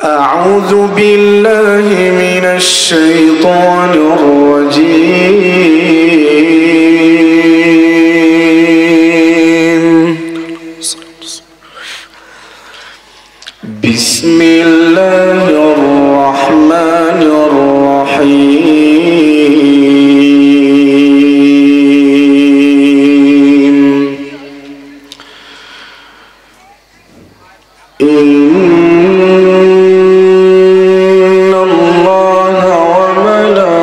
أعوذ بالله من الشيطان الرجيم. بسم الله الرحمن الرحيم. إن الله وملائكته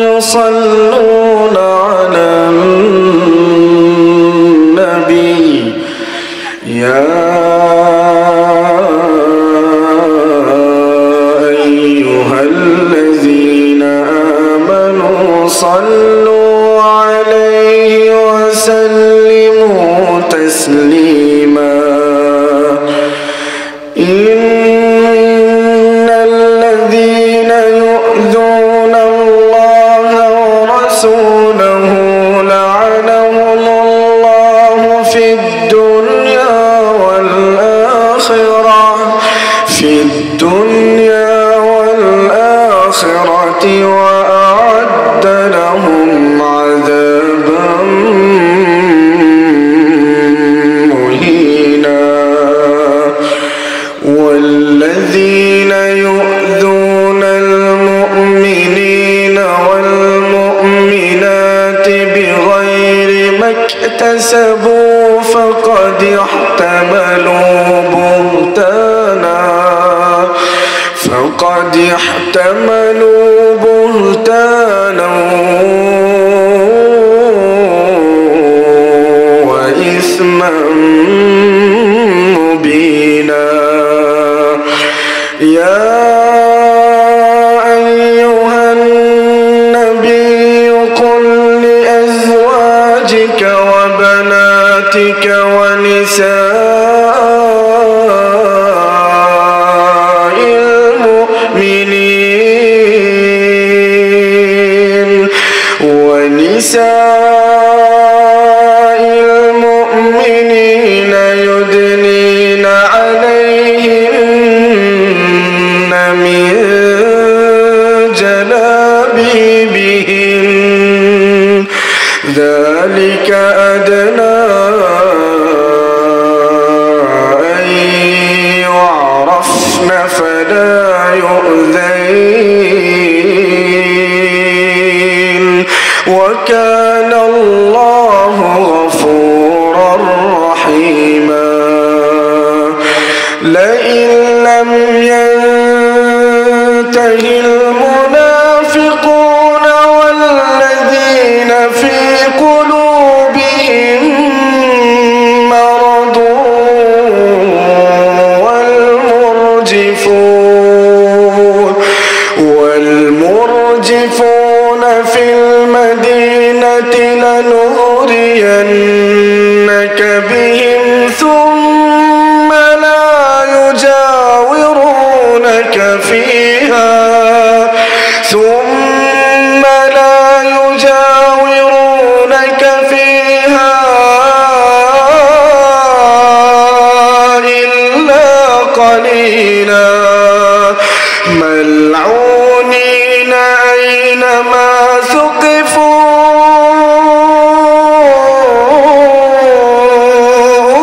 يصلون على النبي يا أيها الذين آمنوا صلوا عليه وسلموا تسليما. إن الذين يؤذون الله ورسوله لعنهم الله في الدنيا والآخرة وأعد لهم عذابا مهينا. والذين يؤذون المؤمنين والمؤمنات بغير ما اكتسبوا فقد احتملوا بهتانا وإثما مبينا. يا أيها النبي قل لأزواجك وبناتك ونساء المؤمنين يدنين عليهن من جلابيبهن ذلك أدنى أن يعرفن فلا يؤذين وكان الله غفورا رحيما. لئن لم ينته المنافقون والذين في قلوبهم مرض والمرجفون في المدينة لنغرينك بهم ثم لا يجاورونك فيها إلا قليلا ملعونين أينما ثقفوا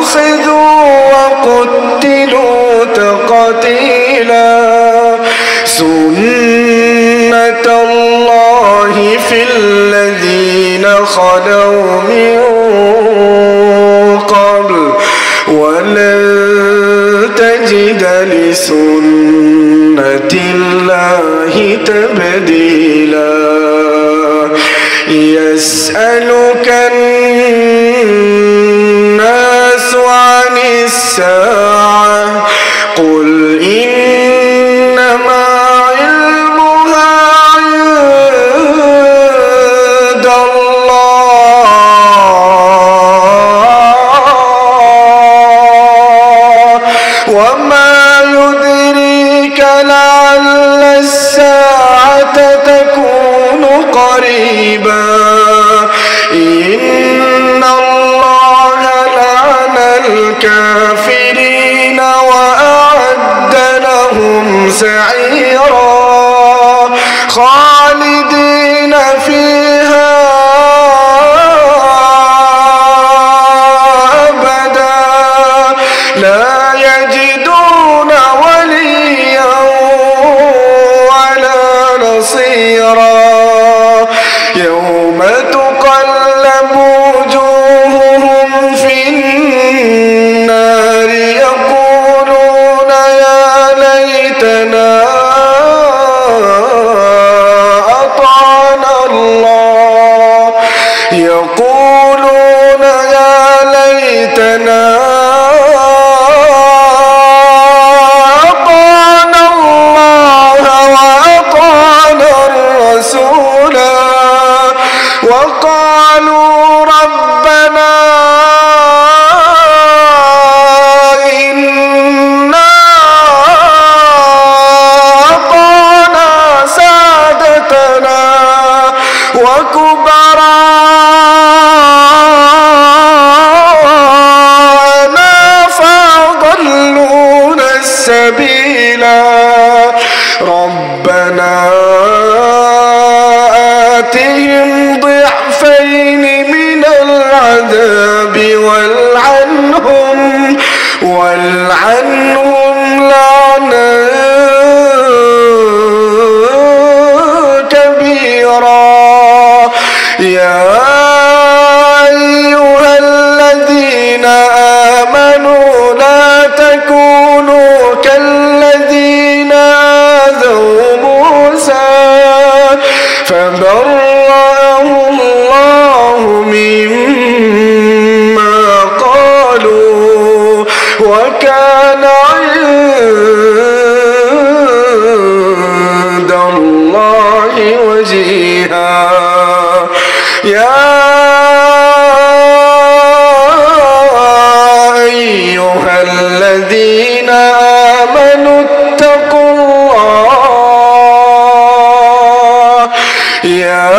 أخذوا وقتلوا تقتيلا. سنة الله في الذين خلوا من قبل ولن تجد لسنة الله تبديلا. يسألك الناس عن الساعة قل إنما علمها عند الله وما يدريك لعل الكافرين وأعد لهم سعيرا خالدين فيها أبدا لا يجدون وليا ولا نصيرا يوم تقلب وجوههم في النار يقولون يا ليتنا أطعنا الله يقولون يا ليتنا أطعنا الله وأطعنا الرسولا وقالوا ربنا إنا أطعنا سادتنا وكبراءنا فأضلونا السبيلا ربنا آتهم ضعفين من العذاب والعنهم لعنا كبيرا يا أيها الذين آمنوا لا تكونوا كالذين آذوا موسى فبرأه الله مما قالوا وكان عند الله وجيها يا أيها الذين آمنوا اتقوا الله يا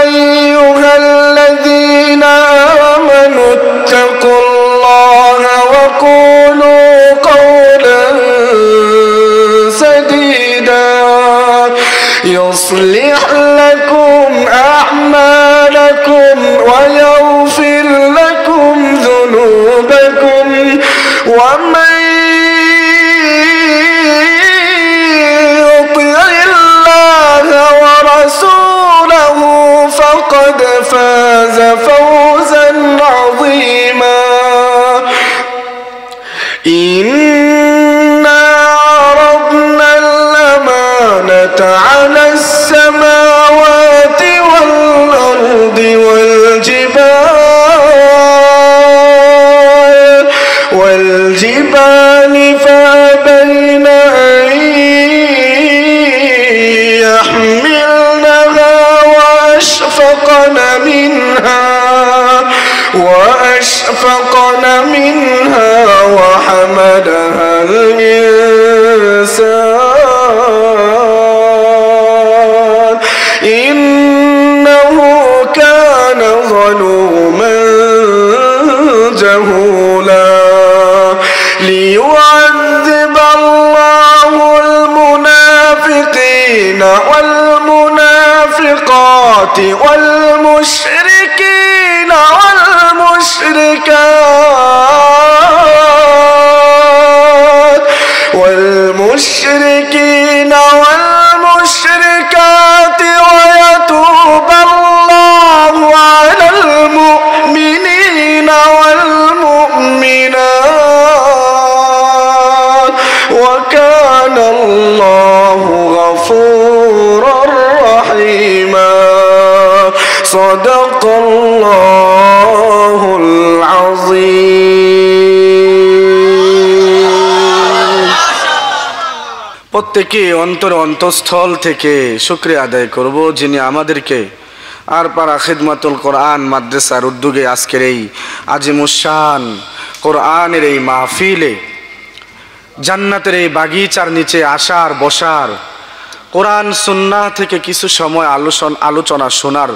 أيها الذين آمنوا اتقوا الله وقولوا قولا سديدا يصلح لكم أعمالكم ويغفر لكم ذنوبكم ومن يطع الله ورسوله فقد فاز فوزا عظيما إنا عرضنا الأمانة على السماوات والأرض والجبال فأبين أن يحملنها وأشفقن منها وحملها الإنسان إنه كان ظلوما جهولا ليعذب الله المنافقين والمنافقات والمشركين والمشركات ويتوب الله على المؤمنين والمؤمنات وكان الله غفورا رحيما صدق الله العظيم প্রত্যেকে অন্তঃস্থল থেকে শুকরিয়া আদায় করব যিনি আমাদেরকে আর পারা খিদমাতুল কোরআন মাদ্রাসার উদ্যোগে আজকের এই আজিমুশান কোরআনের এই মাহফিলে জান্নাতের এই বাগিচার নিচে আসার বসার কোরআন সুন্নাহ থেকে কিছু সময় আলোচনা শোনার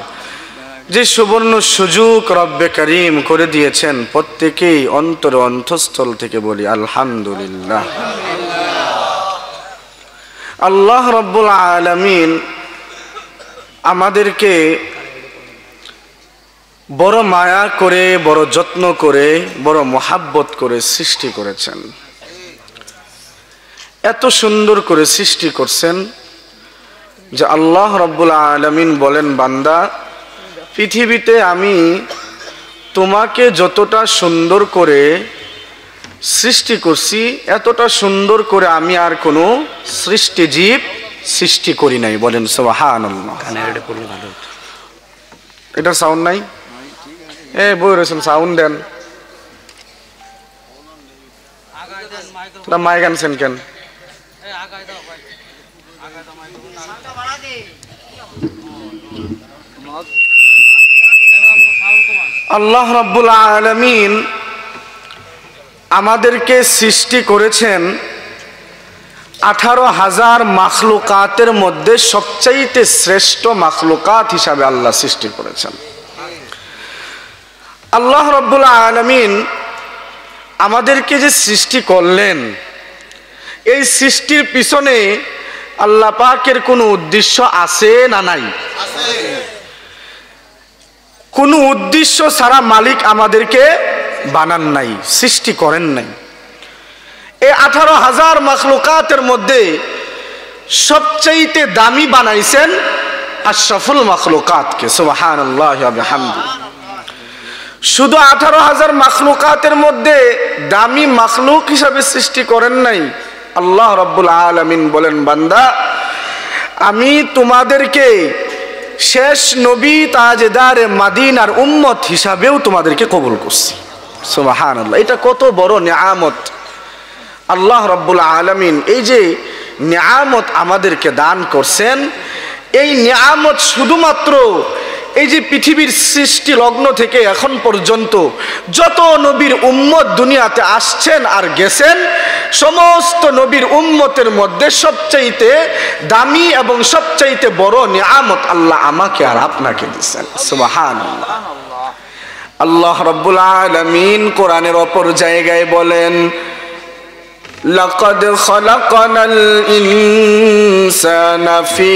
যে সুবর্ণ সুযোগ রব্বে করিম করে দিয়েছেন, প্রত্যেকেই অন্তর অন্তঃস্থল থেকে বলি আলহামদুলিল্লাহ। আল্লাহ রব্বুল আলামিন আমাদেরকে বড় মায়া করে, বড় যত্ন করে, বড় মহাব্বত করে সৃষ্টি করেছেন। এত সুন্দর করে সৃষ্টি করছেন যে আল্লাহ রব্বুল আলামিন বলেন, বান্দা, পৃথিবীতে আমি তোমাকে যতটা সুন্দর করে সৃষ্টি করছি, এতটা সুন্দর করে আমি আর কোনো সৃষ্টিজীব সৃষ্টি করি নাই। বলেন সুবহানাল্লাহ। এটা সাউন্ড নাই? বই রয়েছেন, সাউন্ড দেন। মাইক আনছেন কেন? আল্লাহ রাব্বুল আলামিন আমাদেরকে সৃষ্টি করেছেন 18,000 মাখলুকাতের মধ্যে সবচাইতে শ্রেষ্ঠ মাখলুকাত হিসাবে আল্লাহ সৃষ্টি করেছেন। আল্লাহ রাব্বুল আলামিন আমাদেরকে যে সৃষ্টি করলেন, এই সৃষ্টির পিছনে আল্লাহ পাকের কোনো উদ্দেশ্য আছে না নাই? কোনো উদ্দেশ্য ছাড়া মালিক আমাদেরকে বানান নাই, সৃষ্টি করেন নাই। এই 18,000 মাখলুকাতের মধ্যে সবচাইতে দামি বানাইছেন আশরাফুল মাখলুকাতকে। সুবহানাল্লাহ ওয়া বিহামদিহি। শুধু 18,000 মাখলুকাতের মধ্যে দামি মাখলুক হিসাবে সৃষ্টি করেন নাই। আল্লাহ রাব্বুল আলামিন বলেন, বান্দা, আমি তোমাদেরকে শেষ নবী তাজদারে মদিনার উম্মত হিসাবেও তোমাদেরকে কবুল করছি। সুবহানাল্লাহ। এটা কত বড় নিয়ামত আল্লাহ রাব্বুল আলামিন এই যে নিয়ামত আমাদেরকে দান করছেন। এই নিয়ামত শুধুমাত্র এই যে পৃথিবীর সৃষ্টি লগ্ন থেকে এখন পর্যন্ত যত নবীর উম্মত দুনিয়াতে আসছেন আর গেছেন, সমস্ত নবীর উম্মতের মধ্যে সবচাইতে দামি এবং সবচাইতে বড় নিয়ামত আল্লাহ আমাকে আর আপনাকে দিয়েছেন। সুবহানাল্লাহ। আল্লাহ রাব্বুল আলামিন কোরআনের অপর জায়গায় বলেন, লাকাদ খালাকানাল ইনসানা ফি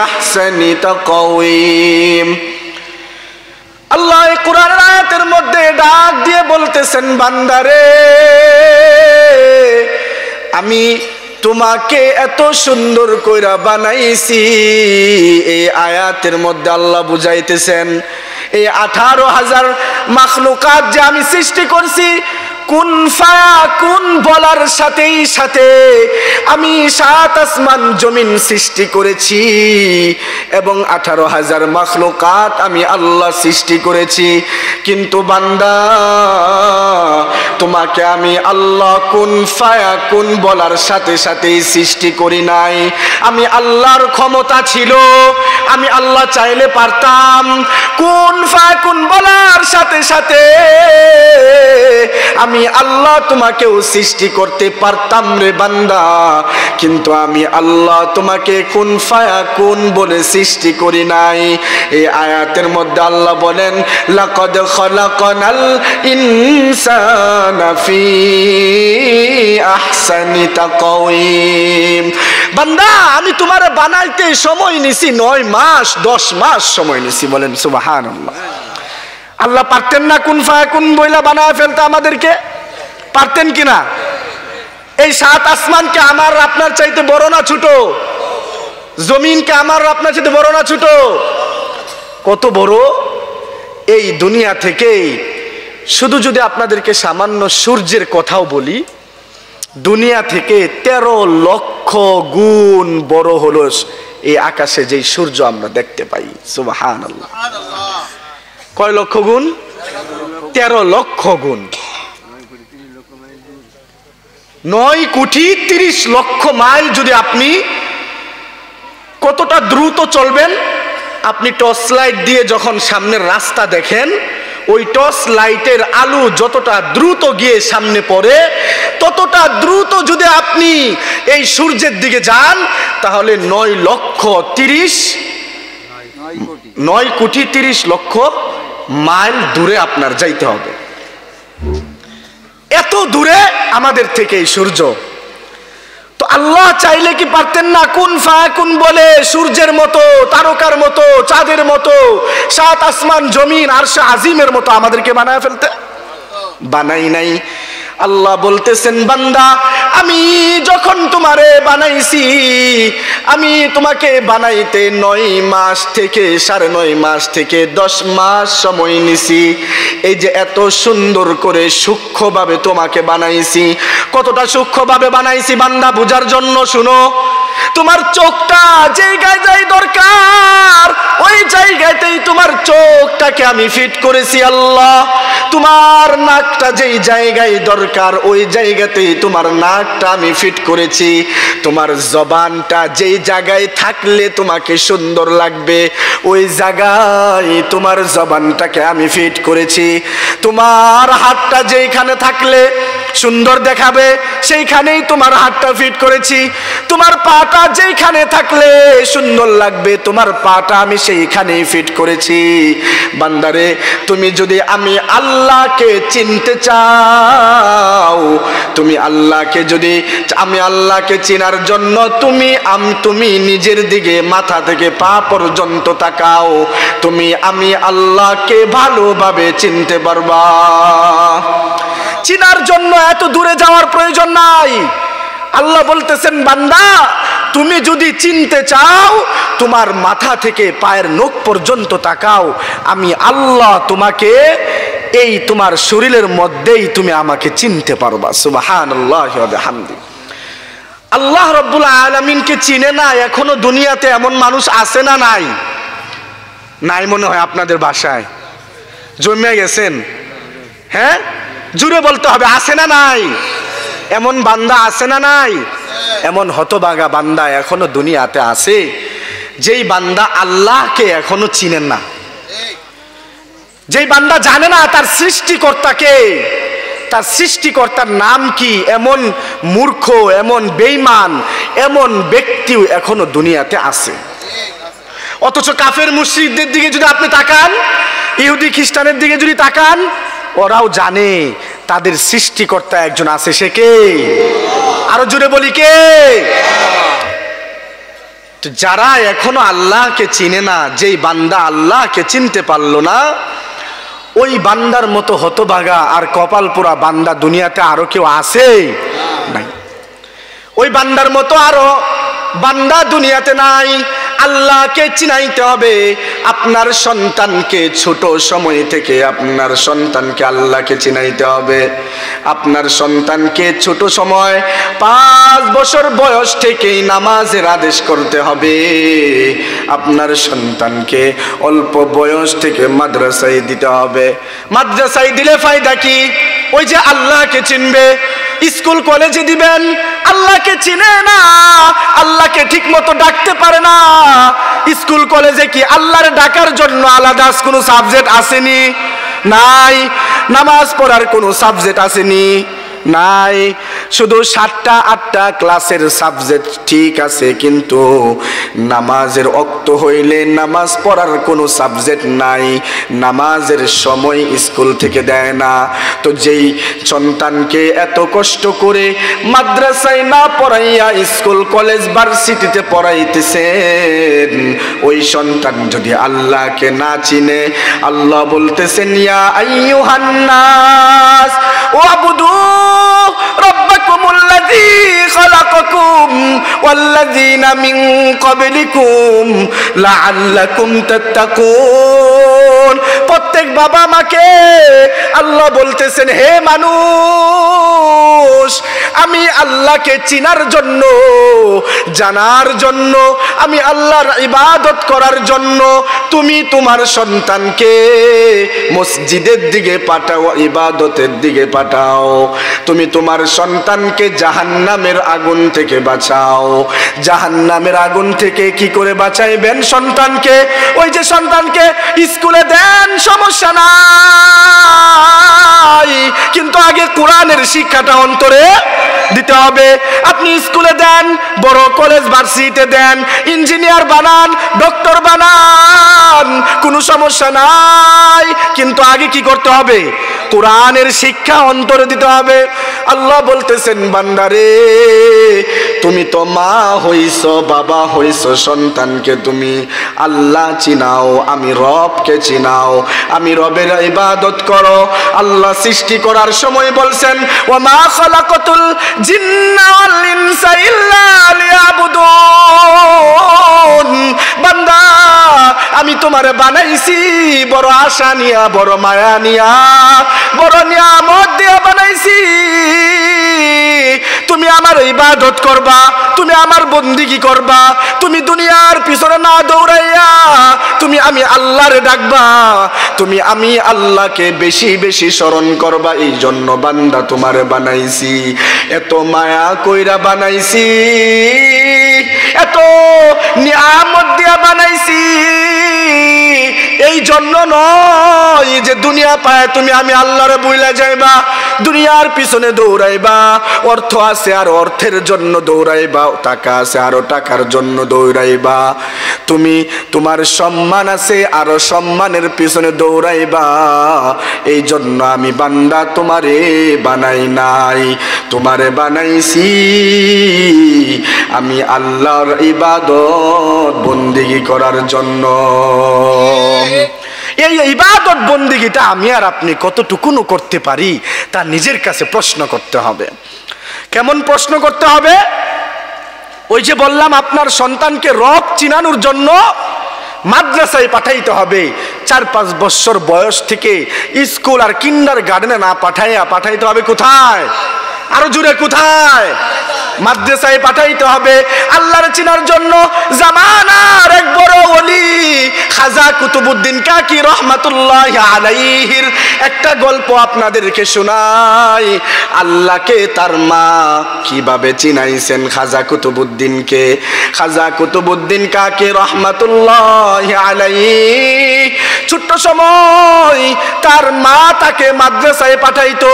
আহসানি তাকওয়িম। আল্লাহ এই কোরআনের আয়াতের মধ্যে ডাক দিয়ে বলতেছেন, বান্দারে, আমি তোমাকে এত সুন্দর কইরা বানাইছি। এই আয়াতের মধ্যে আল্লাহ বুঝাইতেছেন, এই 18,000 মাখলুকাত যে আমি সৃষ্টি করছি, কুন ফায়াকুন বলার সাথেই সাথে আমি 7 আসমান জমিন সৃষ্টি করেছি এবং 18,000 মাখলুকাত আমি আল্লাহ সৃষ্টি করেছি। কিন্তু বান্দা, তোমাকে আমি আল্লাহ কুন ফায়াকুন বলার সাথে সাথেই সৃষ্টি করি নাই। আমি আল্লাহর ক্ষমতা ছিল, আমি আল্লাহ চাইলে পারতাম কুন ফায়াকুন বলার সাথে সাথে আমি আল্লাহ তোমাকেও সৃষ্টি করতে পারতাম রে বান্দা। কিন্তু আমি আল্লাহ তোমাকে কুন ফায়াকুন বলে সৃষ্টি করি নাই। এই আয়াতের মধ্যে আল্লাহ বলেন, লাকাদ খালাকানাল ইনসানা ফি আহসানি তাকওয়িম। বান্দা, আমি তোমারে বানাইতে সময় নিছি 9 মাস 10 মাস সময় নিছি। বলেন সুবহানাল্লাহ। আল্লাহ পারতেন না কুন ফায়াকুন বইলা বানায় ফেলতে? আমাদেরকে পারতেন কিনা? এই 7 আসমানকে আমার আপনার চাইতে বড় না ছোট? জমিনকে আমার আপনার চাইতে বড় না ছোট? কত বড়! এই দুনিয়া থেকে শুধু যদি আপনাদেরকে সামান্য সূর্যের কথাও বলি, দুনিয়া থেকে 13 লক্ষ গুণ বড় হলো এই আকাশে যেই সূর্য আমরা দেখতে পাই। সুবহানাল্লাহ। কয় লক্ষ গুণ? 13 লক্ষ গুণ। 9,30,00,000 মাইল যদি আপনি, কতটা দ্রুত চলবেন? আপনি টর্চ লাইট দিয়ে যখন সামনের রাস্তা দেখেন, ওই টর্চ লাইটের আলো যতটা দ্রুত গিয়ে সামনে পড়ে, ততটা দ্রুত যদি আপনি এই সূর্যের দিকে যান, তাহলে 9,30,00,000 9,30,00,000 মাইল দূরে আপনার যাইতে হবে। এত দূরে আমাদের থেকে এই সূর্য। তো আল্লাহ চাইলে কি পারতেন না কুন ফায়াকুন বলে সূর্যের মতো, তারকার মতো, চাঁদের মতো, সাত আসমান জমিন আরশে আজিমের মতো আমাদেরকে বানায় ফেলতে? বানাই নাই। আল্লাহ বলতেছেন বান্দা আমি যখন তোমারে বানাইছি, আমি তোমাকে বানাইতে 9 মাস থেকে 9.5 মাস থেকে 10 মাস সময় নিছি। এই যে এত সুন্দর করে সূক্ষ্মভাবে তোমাকে বানাইছি, কতটা সূক্ষ্মভাবে বানাইছি বান্দা বুঝার জন্য শুনো। তোমার চোখটা জায়গায় যাই দরকার ওই জায়গাতেই তোমার চোখটাকে আমি ফিট করেছি আল্লাহ। তোমার নাকটা যেই জায়গায় দরকার ওই জায়গাতেই তোমার নাকটা আমি ফিট করেছি। তোমার জবানটা যেই জায়গায় থাকলে তোমাকে সুন্দর লাগবে ওই জায়গায় তোমার জবানটাকে আমি ফিট করেছি। তোমার হাতটা যেইখানে থাকলে সুন্দর দেখাবে সেইখানেই তোমার হাতটা ফিট করেছি। তোমার পাটা যেইখানে থাকলে সুন্দর লাগবে তোমার পাটা আমি সেইখানেই ফিট করেছি। বান্দারে তুমি যদি আমি আল্লাহকে চিনতে চাও, তুমি আল্লাহকে যদি আমি আল্লাহকে চিনার জন্য তুমি নিজের দিকে মাথা থেকে পা পর্যন্ত তাকাও, তুমি আমি আল্লাহকে ভালোভাবে চিনতে পারবা। চিনার জন্য এত দূরে যাওয়ার প্রয়োজন নাই। আল্লাহ বলতেছেন বান্দা তুমি যদি চিনতে চাও তোমার মাথা থেকে পায়ের নখ পর্যন্ত তাকাও, আমি আল্লাহ তোমাকে এই তোমার শরীরের মধ্যেই তুমি আমাকে চিনতে পারবা। সুবহানাল্লাহি ওয়া বিহামদি। আল্লাহ রাব্বুল আলামিনকে চিনে না এখনো দুনিয়াতে এমন মানুষ আছে না নাই? নাই মনে হয় আপনাদের বাসায় জমে গেছেন। হ্যাঁ জুড়ে বলতে হবে আছে না নাই? এমন বান্দা আছে না নাই? এমন হতভাগা বান্দা এখনো দুনিয়াতে আছে যেই বান্দা আল্লাহকে এখনো চিনেন না, যেই বান্দা জানে না তার সৃষ্টিকর্তাকে, তার সৃষ্টিকর্তার নাম কি। এমন মূর্খ, এমন বেঈমান, এমন ব্যক্তিও এখনো দুনিয়াতে আছে। অথচ কাফের মুশরিকদের দিকে যদি আপনি তাকান, ইহুদি খ্রিস্টানের দিকে যদি তাকান, ওরাও জানে তাদের সৃষ্টিকর্তা একজন আছে। সে কে? আরো জোরে বলি কে? যারা এখনো আল্লাহকে চিনে না, যেই বান্দা আল্লাহকে চিনতে পারলো না, ওই বান্দার মতো হতভাগা আর কপাল পোড়া বান্দা দুনিয়াতে আরো কেউ আছে? নাই। ওই বান্দার মতো আরো বান্দা দুনিয়াতে নাই। আল্লাহকে চিনাইতে হবে। আপনার সন্তানকে ছোট সময় থেকে আপনার সন্তানকে আল্লাহকে চিনাইতে হবে। আপনার সন্তানকে ছোট সময় 5 বছর বয়স থেকেই নামাজের আদেশ করতে হবে। আপনার সন্তানকে অল্প বয়স থেকে মাদ্রাসায় দিতে হবে। মাদ্রাসায় দিলে ফায়দা কি? ওই যে আল্লাহকে চিনবে। স্কুল কলেজে দিবেন, আল্লাহকে চিনে না, আল্লাহকে ঠিক মতো ডাকতে পারে না। স্কুল কলেজে কি আল্লাহর ডাকার জন্য আলাদা কোনো সাবজেক্ট আসেনি? নাই। নামাজ পড়ার কোনো সাবজেক্ট আসেনি? নাই। শুধু 7টা 8টা ক্লাসের সাবজেক্ট ঠিক আছে, কিন্তু নামাজের ওয়াক্ত হইলে নামাজ পড়ার কোনো সাবজেক্ট নাই। নামাজের সময় স্কুল থেকে দেয় না। তো যেই সন্তানকে এত কষ্ট করে মাদ্রাসায় না পড়াইয়া স্কুল কলেজ ভার্সিটিতে পড়াইতেছেন, ওই সন্তান যদি আল্লাহকে না চিনে, আল্লাহ বলতেছেন ইয়া আইয়ুহান নাস ওয়াবুদু রাব্বাকুমুল্লাযী খালাকাকুম ওয়াল্লাযীনা মিন ক্বাবলিকুম লাআল্লাকুম তাত্তাকুন। প্রত্যেক বাবা মাকে আল্লাহ বলতেছেন হে মানুষ, আমি আল্লাহকে চিনার জন্য, জানার জন্য, আমি আল্লাহর ইবাদত করার জন্য তুমি তোমার সন্তানকে মসজিদের দিকে পাঠাও, ইবাদতের দিকে পাঠাও। তুমি তোমার সন্তানকে জাহান্নামের আগুন থেকে বাঁচাও। জাহান্নামের আগুন থেকে কি করে বাঁচাইবেন সন্তানকে? ওই যে সন্তানকে স্কুলে দেন সমস্যা নাই, কিন্তু আগে কোরআনের শিক্ষাটা অন্তরে দিতে হবে। আপনি স্কুলে দেন, বড় কলেজ ভার্সিটিতে দেন, ইঞ্জিনিয়ার বানান, ডক্টর বানান, কোনো সমস্যা নাই, কিন্তু আগে কি করতে হবে? কোরআনের শিক্ষা অন্তরে দিতে হবে। আল্লাহ বলতেছেন, বান্দারে তুমি তো মা হইছো, বাবা হইছো, সন্তানকে তুমি আল্লাহ চিনাও, আমি রবকে চিনাও, আমি রবের ইবাদত করো। আল্লাহ সৃষ্টি করার সময় বলছেন, ওয়া মা খালাকাতুল জিন্না ওয়াল ইনসা ইল্লা লিয়াবুদুন। বান্দা আমি তোমারে বানাইছি বড় আশা নিয়া, বড় মায়া নিয়া, বড় নিয়ামত দিয়া বানাইছি। তুমি আমার ইবাদত করবা, তুমি আমার বন্দিগি করবা, তুমি দুনিয়ার পিছনে না দৌড়াইয়া তুমি আমি আল্লাহরে ডাকবা, তুমি আমি আল্লাহকে বেশি বেশি স্মরণ করবা। এই জন্য বান্দা তোমারে বানাইছি, এত মায়া কইরা বানাইছি, এত নিয়ামত দিয়া বানাইছি। এই জন্য নয় যে দুনিয়া পায় তুমি আমি আল্লাহরে ভুইলা যাইবা, দুনিয়ার পিছনে দৌড়াইবা, অর্থ আছে আর অর্থের জন্য দৌড়াইবা, টাকা আছে আরো টাকার জন্য দৌড়াইবা, তুমি তোমার সম্মান আছে আরো সম্মানের পিছনে দৌড়াইবা। এই জন্য আমি বান্দা তোমারে বানাই নাই, তোমারে বানাইছি আমি আল্লাহর ইবাদত বন্দেগী করার জন্য। এই ইবাদত বন্দেগীটা আমি আর আপনি কতটুকুন করতে পারি তা নিজের কাছে প্রশ্ন করতে হবে। কেমন প্রশ্ন করতে হবে? ওই যে বললাম, আপনার সন্তানকে রব চিনানোর জন্য মাদ্রাসায় পাঠাইতে হবে। 4-5 বছর বয়স থেকে স্কুল আর কিন্ডার গার্ডেনে না পাঠাইতে হবে কোথায়? আরো জোরে কোথায়? মাদ্রাসায় পাঠাইতে হবে। আল্লাহর চিনার জন্য জামানার এক বড় ওলি খাজা কুতুবউদ্দিন কাকি রহমাতুল্লাহি আলাইহির একটা গল্প আপনাদেরকে শোনাই। আল্লাহকে তার মা কিভাবে চিনাইছেন খাজা কুতুবউদ্দিনকে। খাজা কুতুবউদ্দিন কাকি রহমাতুল্লাহি আলাইহি ছোট্ট সময় তার মা তাকে মাদ্রাসায় পাঠাইতো।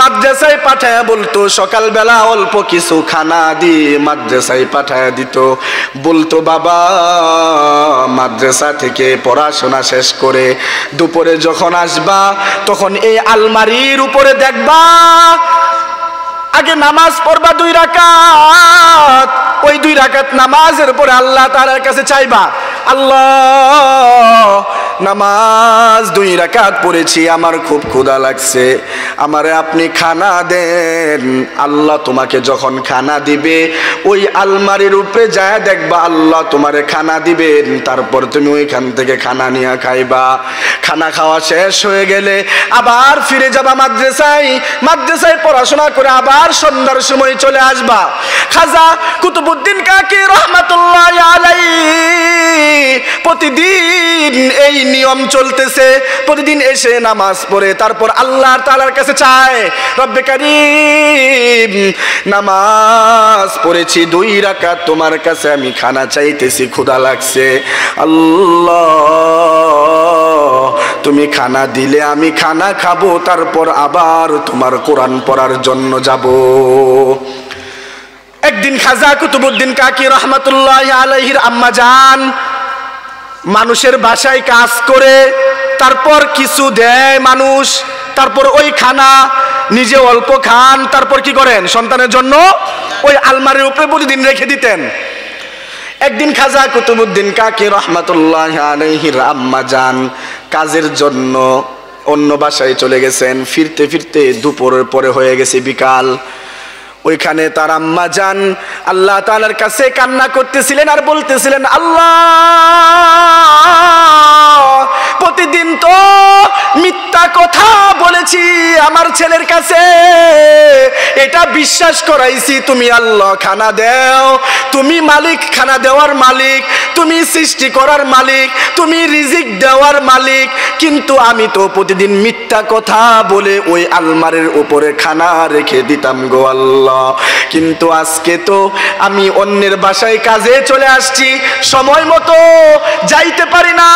মাদ্রাসায় পাঠায়া বলতো, সকালবেলা অল্প কিছু খানা দিয়ে মাদ্রাসায় পাঠায়া দিত। বলতো, বাবা মাদ্রাসা থেকে পড়াশোনা শেষ করে দুপুরে যখন আসবা তখন এই আলমারির উপরে দেখবা আগে নামাজ পড়বা 2 রাকাত। ওই 2 রাকাত নামাজের পরে আল্লাহ তাআলার কাছে চাইবা, আল্লাহ নামাজ 2 রাকাত পড়েছি, আমার খুব ক্ষুধা লাগছে, আমারে আপনি খানা দেন। আল্লাহ তোমাকে যখন খানা দিবে ওই আলমারির উপরে যায় দেখবা আল্লাহ তোমারে খানা দিবেন, তারপর তুমি ওইখান থেকে খানা নিয়ে খাইবা। খানা খাওয়া শেষ হয়ে গেলে আবার ফিরে যাবা মাদ্রাসায়, মাদ্রাসায় পড়াশোনা করে আবার সন্ধ্যার সময় চলে আসবা। খাজা কুতুবউদ্দিন কাকি রহমাতুল্লাহি আলাইহি প্রতিদিন এই নিয়ম চলতেছে। প্রতিদিন এসে নামাজ পড়ে তারপর আল্লাহ তাআলার কাছে চায়, রব্বে কারীম নামাজ পড়েছি 2 রাকাত, তোমার কাছে আমি খানা চাইতেছি, ক্ষুধা লাগছে, আল্লাহ তুমি খানা দিলে আমি খানা খাবো, তারপর আবার তোমার কোরআন পড়ার জন্য যাব। একদিন খাজা কুতুবউদ্দিন কাকি রহমাতুল্লাহি আলাইহির আম্মা জান মানুষের বাসায় কাজ করে তারপর কিছু দেয় মানুষ, তারপর ওই খানা নিজে অল্প খান, তারপর কি করেন সন্তানের জন্য ওই আলমারির উপরে প্রতিদিন রেখে দিতেন। একদিন খাজা কুতুবউদ্দিন কাকি রহমাতুল্লাহি আলাইহির আম্মা জান কাজের জন্য অন্য বাসায় চলে গেছেন। ফিরতে ফিরতে দুপুরের পরে হয়ে গেছে বিকাল। ওইখানে তার আম্মা জান আল্লাহ তাআলার কাছে কান্না করতেছিলেন আর বলতেছিলেন, আল্লাহ প্রতিদিন তো মিথ্যা কথা বলেছি আমার ছেলের কাছে, এটা বিশ্বাস করাইছি তুমি আল্লাহ খানা দেও, তুমি মালিক, খানা দেওয়ার মালিক, তুমি সৃষ্টি করার মালিক, তুমি রিজিক দেওয়ার মালিক, কিন্তু আমি তো প্রতিদিন মিথ্যা কথা বলে ওই আলমারির উপরে খানা রেখে দিতাম গো আল্লাহ। কিন্তু আজকে তো আমি অন্যের বাসায় কাজে চলে আসছি, সময় মতো যাইতে পারি না,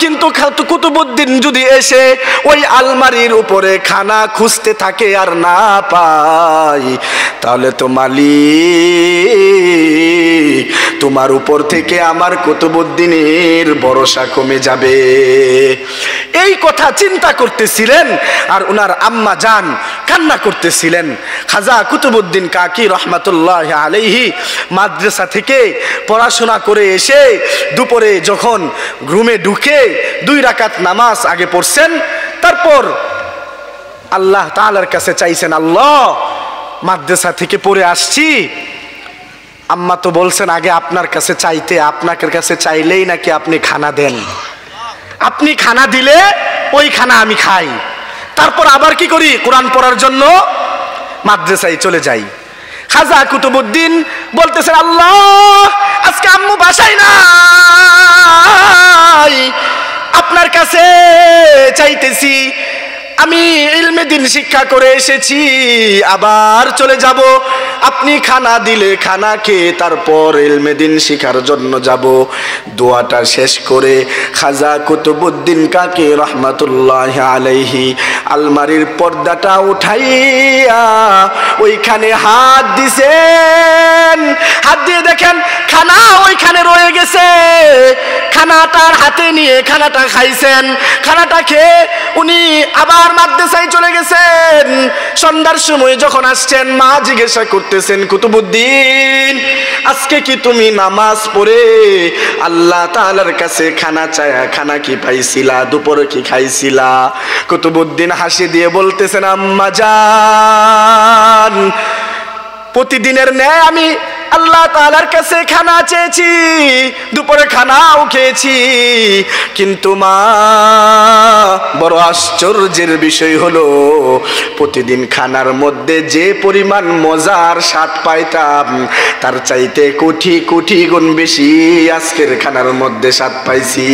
কিন্তু কুতুবউদ্দিন যদি এসে ওই আলমারির উপরে খানা খুঁজতে থাকে আর না পায়, তাহলে তো মালিক তোমার উপর থেকে আমার কুতুবউদ্দিনের ভরসা কমে যাবে। এই কথা চিন্তা করতেছিলেন আর ওনার আম্মা জান কান্না করতেছিলেন। খাজা কুতুবউদ্দিন কাকি রহমাতুল্লাহ আলাইহি মাদ্রাসা থেকে পড়াশোনা করে এসে দুপুরে যখন রুমে ঢুকে 2 রাকাত নামাজ আগে পড়ছেন, তারপর আল্লাহ তাআলার কাছে চাইছেন, আল্লাহ মাদ্রাসা থেকে পড়ে আসছি, আম্মা তো বলছেন আগে আপনার কাছে চাইতে, আপনার কাছে চাইলেই নাকি আপনি খানা দেন, আপনি খানা দিলে ওই খানা আমি খাই। তারপর আবার কি করি, কোরআন পড়ার জন্য মাদ্রাসায় চলে যাই। খাজা কুতুবউদ্দিন বলতেছেন, আল্লাহ আজকে আম্মু বাসায় নাই, আপনার কাছে চাইতেছি, আমি ইলমে দিন শিক্ষা করে এসেছি, আবার চলে যাব, আপনি খানা দিলে খানা খেয়ে তারপর ইলমে দিন শিখার জন্য যাব। দোয়াটা শেষ করে খাজা কুতুবউদ্দিন কাকি রহমাতুল্লাহ আলাইহি আলমারির পর্দাটা উঠাইয়া ওইখানে হাত দিছেন। হাত দিয়ে দেখেন খানা ওইখানে রয়ে গেছে, খানাটার হাতে নিয়ে খানাটা খাইছেন। খানাটা খেয়ে উনি আবার মাদ্রাসায় চলে গেছেন। সন্ধ্যার সময় যখন আসছেন, মা জিজ্ঞাসা করতেছেন, কুতুবউদ্দিন আজকে কি তুমি নামাজ পড়ে আল্লাহ তাআলার কাছে খানা চায়া খানা কি পাইছিলা, দুপুরে কি খাইছিলা? কুতুবউদ্দিন হাসি দিয়ে বলতেছেন, আম্মা জান প্রতিদিনের ন্যায় আমি আল্লাহ তাআলার কাছে খানা চেয়েছি, দুপুরে খানাও খেয়েছি, কিন্তু মা বড় আশ্চর্যের বিষয় হলো প্রতিদিন খানার মধ্যে যে পরিমাণ মজার স্বাদ পাইতাম তার চাইতে কোটি কোটি গুণ বেশি আজকের খানার মধ্যে স্বাদ পাইছি।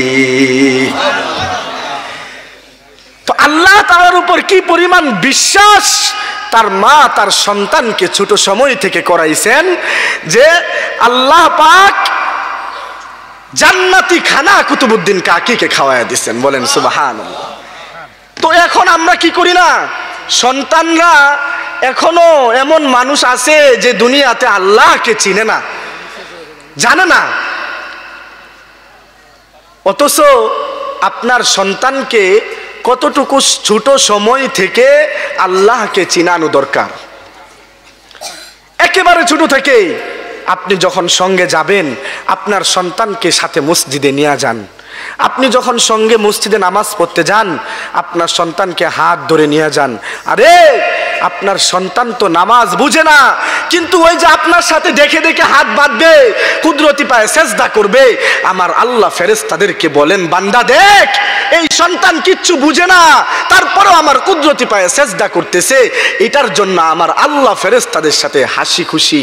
তো আল্লাহ তাআলার উপর কি পরিমাণ বিশ্বাস তার মা তার সন্তানকে ছোট সময় থেকে করাইছেন যে আল্লাহ পাক জান্নাতি খানা কুতুবউদ্দিন কাকিকে খাওয়ায়া দিচ্ছেন। বলেন সুবহানাল্লাহ। তো এখন আমরা কি করি না, সন্তানরা এখনো এমন মানুষ আছে যে দুনিয়াতে আল্লাহকে চিনে না, জানে না, অথচ আপনার সন্তানকে কতটুকু ছোট সময় থেকে আল্লাহকে চিনানো দরকার। একেবারে ছোট থেকে আপনি যখন সঙ্গে যাবেন, আপনার সন্তানকে সাথে মসজিদে নিয়ে যান। আপনি যখন সঙ্গে মসজিদে নামাজ পড়তে যান, আপনার সন্তানকে হাত ধরে নিয়ে যান। আরে আপনার সন্তান তো নামাজ বুঝে না, কিন্তু ওই যে আপনার সাথে দেখে দেখে হাত বাঁধবে, কুদরতি পায়ে সেজদা করবে। আমার আল্লাহ ফেরেশতাদেরকে বলেন, বান্দা দেখ এই সন্তান কিচ্ছু বুঝে না, তারপরেও আমার কুদরতি পায়ে সেজদা করতেছে, এটার জন্য আমার আল্লাহ ফেরেশতাদের সাথে হাসি খুশি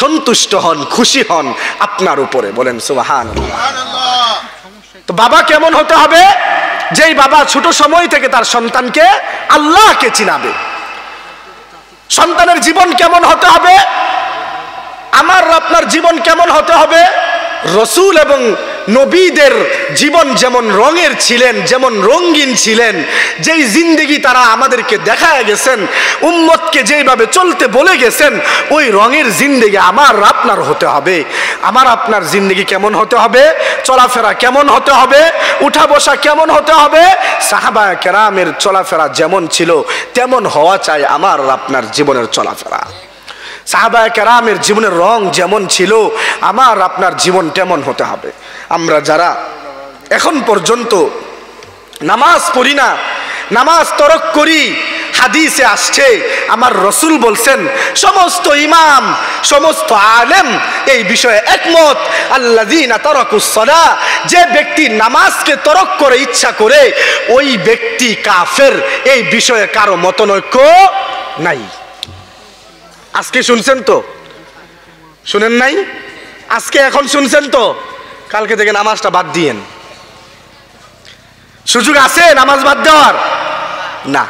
সন্তুষ্ট হন, খুশি হন আপনার উপরে। বলেন সুবহানাল্লাহ। তো বাবা কেমন হতে হবে? যেই বাবা ছোট সময় থেকে তার সন্তানকে আল্লাহকে চিনাবে। সন্তানের জীবন কেমন হতে হবে? আমার আপনার জীবন কেমন হতে হবে? রসূল এবং নবীদের জীবন যেমন রঙের ছিলেন, যেমন রঙিন ছিলেন, যেই জিন্দেগি তারা আমাদেরকে দেখায় গেছেন, উম্মতকে যেইভাবে চলতে বলে গেছেন, ওই রঙের জিন্দেগি আমার আপনার হতে হবে। আমার আপনার জিন্দেগি কেমন হতে হবে? চলাফেরা কেমন হতে হবে? উঠা বসা কেমন হতে হবে? সাহাবায়ে কেরামের চলাফেরা যেমন ছিল তেমন হওয়া চাই আমার আপনার জীবনের চলাফেরা। সাহাবায়ে কেরামের জীবনের রং যেমন ছিল আমার আপনার জীবন তেমন হতে হবে। আমরা যারা এখন পর্যন্ত নামাজ পড়ি না, নামাজ তরক করি, হাদিসে আসছে আমার রসূল বলছেন, সমস্ত ইমাম সমস্ত আলেম এই বিষয়ে একমত, আল্লাযীনা তারাকুস সালাহ, যে ব্যক্তি নামাজকে তরক করে ইচ্ছা করে ওই ব্যক্তি কাফের। এই বিষয়ে কারো মতনৈক্য নাই। আজকে শুনছেন তো? শুনেন নাই? আজকে এখন শুনছেন তো? কালকে থেকে নামাজটা বাদ দিয়েন। সুযোগ আছে নামাজ বাদ দেওয়ার? না।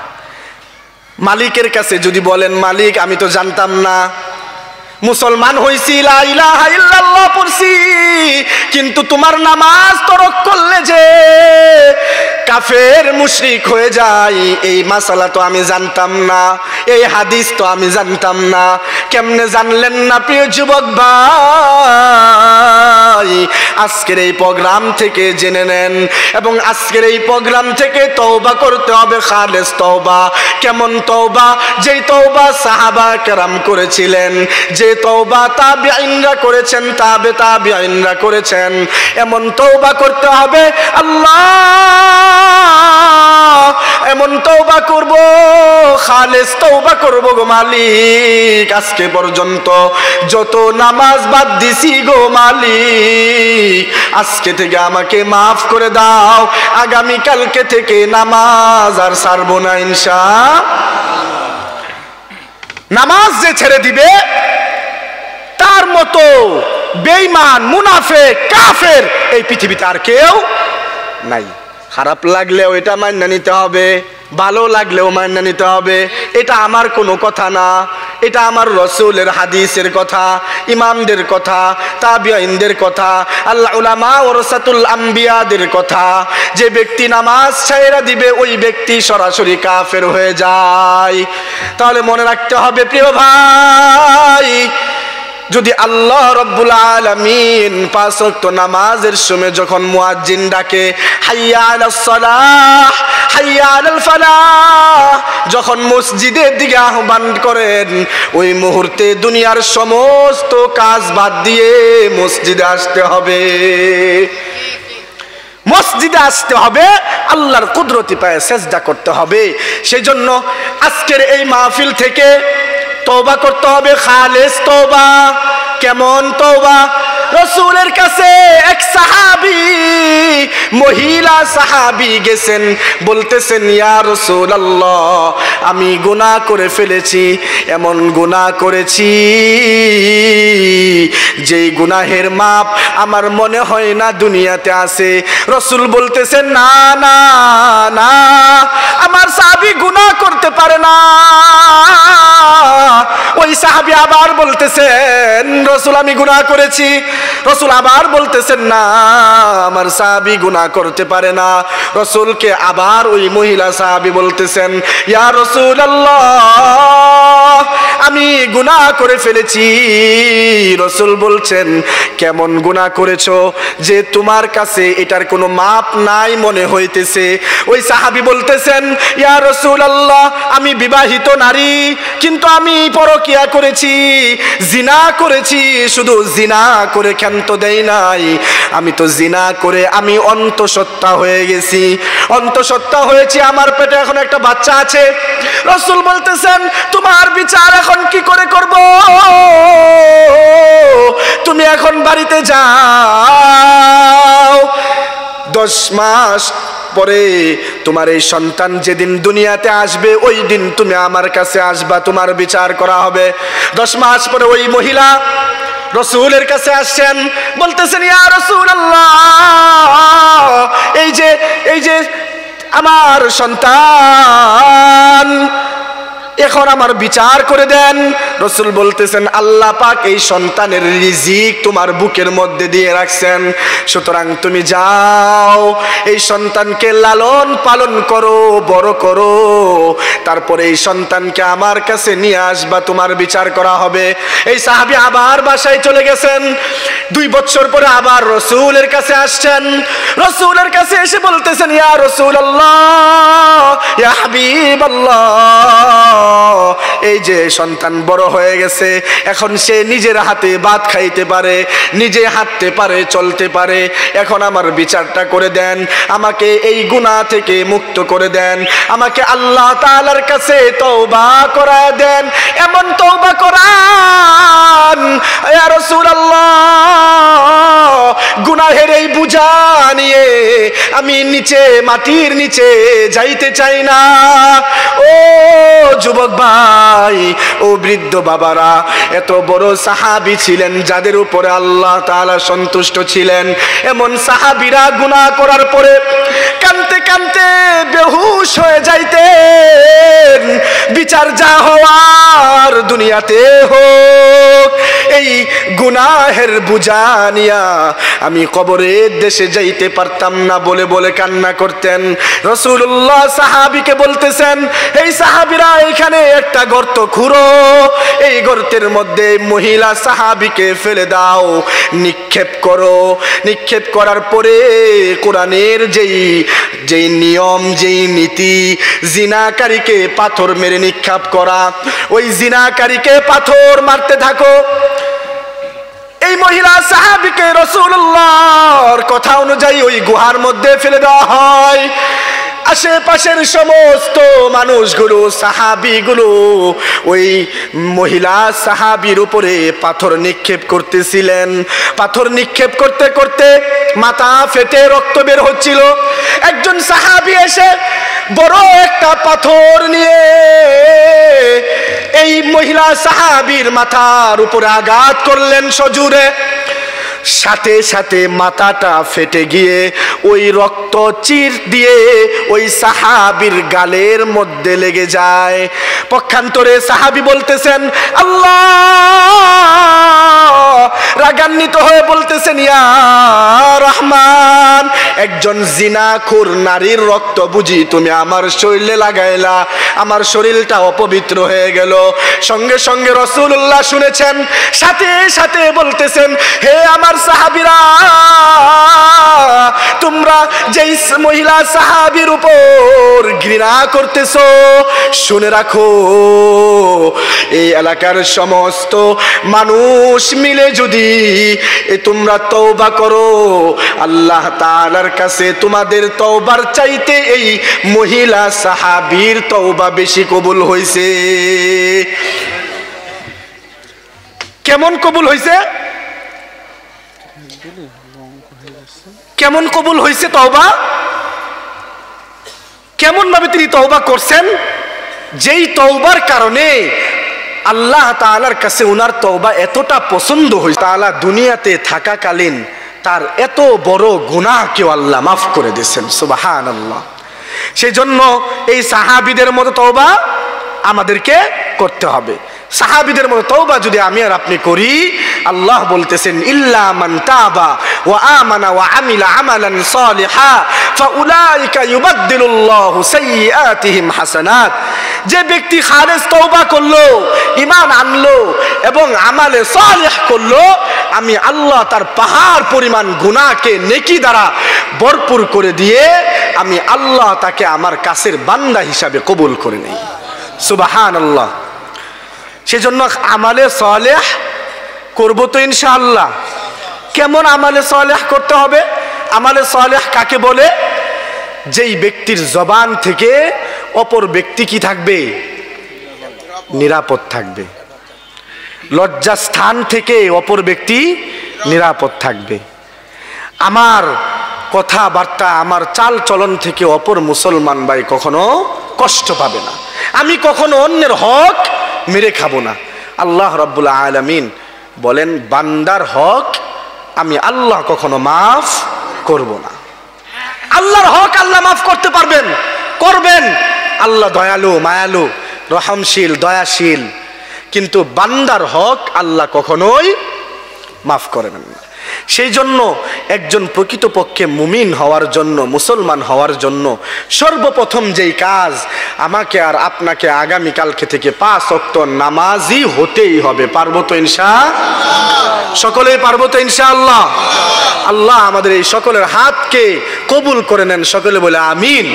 মালিকের কাছে যদি বলেন, মালিক আমি তো জানতাম না, মুসলমান হইছি, লা ইলাহা ইল্লাল্লাহ পড়ছি, কিন্তু তোমার নামাজ তরক করলে যে কাফের মুশরিক হয়ে যায়, এই মাসালা তো আমি জানতাম না, এই হাদিস তো আমি জানতাম না। কেমনে জানলেন না প্রিয় যুবক ভাই? আজকের এই প্রোগ্রাম থেকে জেনে নেন, এবং আজকের এই প্রোগ্রাম থেকে তওবা করতে হবে, খালেস তওবা। কেমন তওবা? যেই তওবা সাহাবা কেরাম করেছিলেন, যে তওবা তাবিঈনরা করেছেন, তাবিঈনরা করেছেন, এমন তওবা করতে হবে। আল্লাহ, এমন তওবা করব, খালেস তওবা করব গো মালিক। আজকে পর্যন্ত যত নামাজ বাদ দিছি গো মালিক, আজকে থেকে আমাকে মাফ করে দাও। আগামী কালকে থেকে নামাজ আর ছাড়বো না ইনশাআল্লাহ। নামাজ যে ছেড়ে দিবে তার মতো বেঈমান, মুনাফিক, কাফের এই পৃথিবীতে আর কেউ নাই। খারাপ লাগলেও এটা মাইনা নিতে হবে, ভালো লাগলেও মাইনা নিতে হবে। এটা আমার কোনো কথা না, এটা আমার রাসূলের হাদিসের কথা, ইমামদের কথা, তাবিঈনদের কথা, আল্লাহ উলামা ওয়ারাসাতুল আম্বিয়াদের কথা। যে ব্যক্তি নামাজ ছাইরা দিবে ওই ব্যক্তি সরাসরি কাফের হয়ে যায়। তাহলে মনে রাখতে হবে প্রিয় ভাই, যদি আল্লাহ রব্বুল আলামিন পাঁচ ওয়াক্ত নামাজের সময় যখন মুয়াজ্জিন ডাকে হাইয়া আলাস সালাহ, হাইয়া আলাল ফালাহ, যখন মসজিদের দিকে আহ্বান করেন, ওই মুহূর্তে দুনিয়ার সমস্ত কাজ বাদ দিয়ে মসজিদে আসতে হবে। মসজিদে আসতে হবে, আল্লাহর কুদরতি পায়ে সেজদা করতে হবে। সেই জন্য আজকের এই মাহফিল থেকে তওবা করতে হবে, খালেস তওবা। কেমন তওবা? রাসূলের কাছে এক সাহাবী, মহিলা সাহাবী গেছেন, বলতেছেন ইয়া রাসূলুল্লাহ, আমি গুনাহ করে ফেলেছি, এমন গুনাহ করেছি যেই গুনাহের মাপ আমার মনে হয় না দুনিয়াতে আছে। রাসূল বলতেছেন না না না, আমার সাহাবী গুনাহ করতে পারে না। ওই সাহাবী আবার বলতেছেন রাসূল আমি গুনাহ করেছি। রাসূল আবার বলতেছেন না, আমার সাহাবী গুনাহ করতে পারে না। রাসূলকে আবার ওই মহিলা সাহাবী বলতেছেন ইয়া রাসূলুল্লাহ, আমি গুনাহ করে ফেলেছি। রাসূল বলছেন কেমন গুনাহ করেছো যে তোমার কাছে এটার কোনো মাপ নাই মনে হইতেছে? ওই সাহাবী বলতেছেন ইয়া রাসূলুল্লাহ, আমি বিবাহিত নারী, কিন্তু আমি পরকিয়া করেছি, জিনা করেছি। শুধু জিনা করে ক্ষান্ত দেই নাই, আমি তো জিনা করে আমি অন্তঃসত্ত্বা হয়ে গেছি, অন্তঃসত্ত্বা হয়েছি, আমার পেটে এখন একটা বাচ্চা আছে। রাসূল বলতেছেন তোমার বিচার এখন কি করে করব? তুমি এখন বাড়িতে যাও, 10 মাস পরে তোমার এই সন্তান যেদিন দুনিয়াতে আসবে ওই দিন তুমি আমার কাছে আসবা, তোমার বিচার করা হবে। 10 মাস পরে ওই মহিলা রাসূলের কাছে আসছেন, বলতেছেন ইয়া রাসূলুল্লাহ, এই যে আমার সন্তান, এখন আমার বিচার করে দেন। রাসূল বলতেছেন আল্লাহ পাক এই সন্তানের রিজিক তোমার বুকের মধ্যে দিয়ে রাখছেন, সুতরাং তুমি যাও, এই সন্তানকে লালন পালন করো, বড় করো, তারপরে এই সন্তানকে আমার কাছে নিয়ে আসবা, তোমার বিচার করা হবে। এই সাহাবী আবার বাসায় চলে গেছেন। 2 বছর পরে আবার রাসূলের কাছে আসছেন। রাসূলের কাছে এসে বলতেছেন ইয়া রাসূলুল্লাহ, ইয়া হাবিবাল্লাহ, এই যে সন্তান বড় হয়ে গেছে, এখন সে নিজের হাতে ভাত খাইতে পারে, নিজে হাঁটতে পারে, চলতে পারে, এখন আমার বিচারটা করে দেন, আমাকে এই গুনাহ থেকে মুক্ত করে দেন, আমাকে আল্লাহ তাআলার কাছে তওবা করায় দেন, এমন তওবা করান ইয়া রাসূলুল্লাহ, গুনাহের এই বোঝা নিয়ে আমি নিচে, মাটির নিচে যাইতে চাই না। ও যুবক ভাই, ও বৃদ্ধ বাবারা, এত বড় সাহাবী ছিলেন যাদের উপরে আল্লাহ তাআলা সন্তুষ্ট ছিলেন, এমন সাহাবীরা গুনাহ করার পরে কাঁদতে কাঁদতে বেহুশ হয়ে যাইতেন। বিচার যা হওয়ার দুনিয়াতে হোক, এই গুনাহের বোঝা নিয়া আমি কবরের দেশে যাইতে পারতাম না বলে বলে কান্না করতেন। রাসূলুল্লাহ সাহাবীকে বলতেছেন, এই সাহাবীরা এখানে একটা গর্ত খুঁড়ো, এই গর্তের মধ্যে মহিলা সাহাবীকে ফেলে দাও, নিক্ষেপ করো। নিক্ষেপ করার পরে কোরআনের যেই নিয়ম, যেই নীতি, জিনাকারীকে পাথর মেরে নিক্ষেপ করা, ওই জিনাকারীকে পাথর মারতে থাকো। এই মহিলা সাহাবীকে রাসূলুল্লাহর কথা অনুযায়ী ওই গুহার মধ্যে ফেলে দেওয়া হয়। আশেপাশের সমস্ত মানুষগুলো, সাহাবীগুলো ওই মহিলা সাহাবীর উপরে পাথর নিক্ষেপ করতেছিলেন। পাথর নিক্ষেপ করতে করতে মাথা ফেটে রক্ত বের হচ্ছিল। একজন সাহাবী এসে বড় একটা পাথর নিয়ে এই মহিলা সাহাবীর মাথার উপরে আঘাত করলেন সজোরে। সাথে সাথে মাথাটা ফেটে গিয়ে ওই রক্ত চির দিয়ে ওই সাহাবীর গালের মধ্যে লেগে যায়। পক্ষান্তরে সাহাবী বলতেছেন, আল্লাহ, রাগান্বিত হয়ে বলতেছেন, ইয়া রহমান, একজন জিনাখোর নারীর রক্ত বুঝি তুমি আমার শরীরে লাগাইলা, আমার শরীরটা অপবিত্র হয়ে গেল। সঙ্গে সঙ্গে রাসূলুল্লাহ শুনেছেন, সাথে সাথে বলতেছেন, হে আমার সাহাবীরা, তোমরা যেই মহিলা সাহাবীর উপর ঘৃণা করতেছো, শুনে রাখো, এই এলাকার সমস্ত মানুষ মিলে যদি তোমরা তওবা করো, আল্লাহ তাআলার কাছে তোমাদের তওবার চাইতে এই মহিলা সাহাবীর তওবা বেশি কবুল হয়েছে। কেমন কবুল হয়েছে? কেমন কবুল হয়েছে তওবা? কেমন ভাবে তিনি তওবা করছেন? যেই তওবার কারণে আল্লাহ তাআলার কাছে উনার তওবা এতটা পছন্দ হয়েছে, তাআলা দুনিয়াতে থাকাকালীন তার এত বড় গুনাহকেও আল্লাহ মাফ করে দিয়েছেন। সুবহানাল্লাহ। সেই জন্য এই সাহাবীদের মতো তওবা আমাদেরকে করতে হবে। সাহাবীদের মতো তওবা যদি আমি আর আপনি করি, আল্লাহ বলতেছেন, ইল্লা মান তাবা ওয়া আমানা ওয়া আমিলা আমালান সালিহা ফাউলাইকা ইউবাদদিলুল্লাহু সাইয়্যাতিহিম হাসানাত। যে ব্যক্তি খালেস তওবা করলো, ঈমান আনলো এবং আমালে সালিহ করলো, আমি আল্লাহ তার পাহাড় পরিমাণ গুনাহকে নেকি দ্বারা ভরপুর করে দিয়ে আমি আল্লাহ তাকে আমার কাছের বান্দা হিসাবে কবুল করে নেই। সুবহানাল্লাহ। সেজন্য আমালে সালেহ করব তো ইনশাআল্লাহ। কেমন আমালে সালেহ করতে হবে? আমালে সালেহ কাকে বলে? যেই ব্যক্তির জবান থেকে অপর ব্যক্তি কি থাকবে? নিরাপদ থাকবে। লজ্জাস্থান থেকে অপর ব্যক্তি নিরাপদ থাকবে। আমার কথাবার্তা, আমার চাল চলন থেকে অপর মুসলমান ভাই কখনো কষ্ট পাবে না। আমি কখনো অন্যের হক মেরে খাবো না। আল্লাহ রাব্বুল আলামিন বলেন, বান্দার হক আমি আল্লাহ কখনো মাফ করব না। আল্লাহর হক আল্লাহ মাফ করতে পারবেন, করবেন। আল্লাহ দয়ালু, মায়ালু, রহমশীল, দয়াশীল। কিন্তু বান্দার হক আল্লাহ কখনোই মাফ করবেন না। সেই জন্য একজন প্রকৃতপক্ষে মুমিন হওয়ার জন্য, মুসলমান হওয়ার জন্য সর্বপ্রথম যেই কাজ, আমাকে আর আপনাকে আগামীকালকে থেকে 5 ওয়াক্ত নামাজি হতেই হবে। পারবো তো ইনশাআল্লাহ? সকলেই পারবো তো ইনশাআল্লাহ? আল্লাহ আমাদের এই সকলের হাতকে কবুল করে নেন। সকলে বলে আমিন।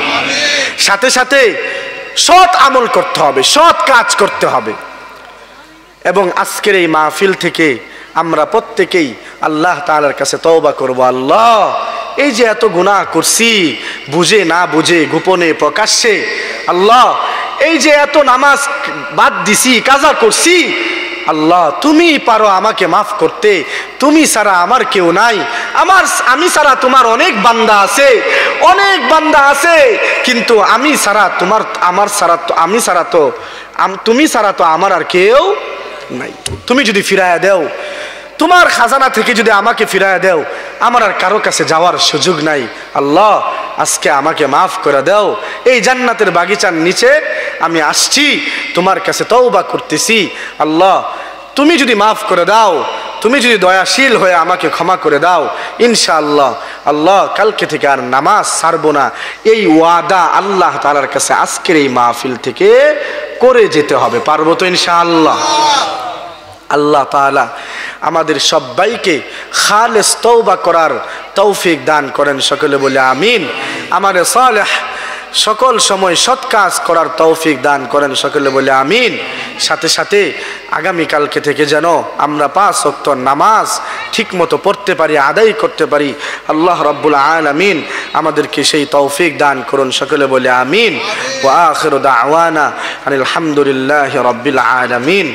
সাথে সাথে সৎ আমল করতে হবে, সৎ কাজ করতে হবে। এবং আজকের এই মাহফিল থেকে আমরা প্রত্যেকেই আল্লাহ তাআলার কাছে তওবা করব। আল্লাহ, এই যে এত গুনাহ করছি, বুঝে না বুঝে, গোপনে প্রকাশ্যে, আল্লাহ এই যে এত নামাজ বাদ দিছি, কাজা করছি, আল্লাহ তুমি পারো আমাকে মাফ করতে। তুমি ছাড়া আমার কেউ নাই। আমি ছাড়া তোমার অনেক বান্দা আছে, অনেক বান্দা আছে, কিন্তু আমি ছাড়া তোমার, তুমি ছাড়া তো আমার আর কেউ নাই। তুমি যদি ফিরায়া দেও, তোমার খাজানা থেকে যদি আমাকে ফিরায়া দেও, আমার আর কারো কাছে যাওয়ার সুযোগ নাই। আল্লাহ আজকে আমাকে মাফ করে দাও। এই জান্নাতের বাগিচার নিচে আমি আসছি, তোমার কাছে তওবা করতেছি। আল্লাহ তুমি যদি মাফ করে দাও, তুমি যদি দয়াশীল হয়ে আমাকে ক্ষমা করে দাও, ইনশাআল্লাহ আল্লাহ কালকে থেকে আর নামাজ ছাড়বো না। এই ওয়াদা আল্লাহ তাআলার কাছে আজকের এই মাহফিল থেকে করে যেতে হবে। পারবো তো ইনশাআল্লাহ? আল্লাহ তাআলা আমাদের সবাইকে খালেস তওবা করার তৌফিক দান করেন, সকলে বলে আমিন। আমারে সালেহ সকল সময় সৎ কাজ করার তৌফিক দান করেন, সকলে বলে আমিন। সাথে সাথে আগামীকালকে থেকে যেন আমরা 5 ওয়াক্ত নামাজ ঠিকমতো পড়তে পারি, আদায় করতে পারি। আল্লাহ রাব্বুল আলামিন আমাদেরকে সেই তৌফিক দান করুন, সকলে বলে আমিন। ওয়া আখিরু দাওয়ানা আনিল হামদুলিল্লাহি রাব্বিল আলামিন।